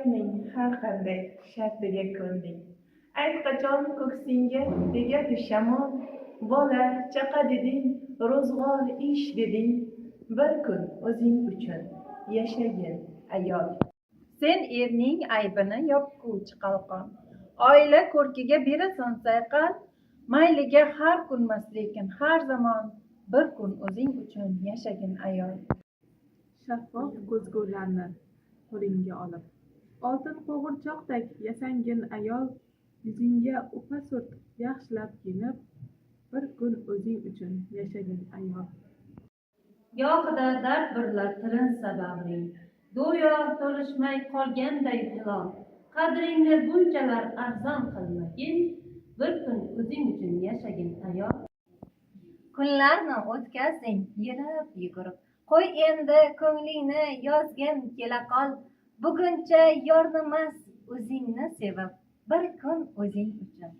Hayotning har qanday shartiga ko'nding. Ayt qachon ko'ksingga tegadi shamol, bola chaqa deding, ro'zg'or ish deding, bir kun o'zing uchun yashagin ayol. Sen erning aybini yopguvchi qalqon, oila ko'rkiga berasan sayqal, mayliga har kunmas lekin har zamon bir kun o'zing uchun yashagin ayol. Shaffof ko'zgularni qo'lingga olib, oltin qo'g'irchoqdek yasangin ayol, yuzingga upa surt yaxshilab kiyinib, bir kun o'zing uchun yashagin ayol. Gohida dard birlar tilinsa bag'ring, go'yo to'lishmay qolganday hilol, qadringni bunchalar arzon qilmagin, bir kun o'zing uchun yashagin ayol. Kunlarni o'tkazding yelib yugurib, qo'y endi ko'nglingni yozgin kela qol, buguncha yornimas o'zingni sevib, bir kun o'zing uchun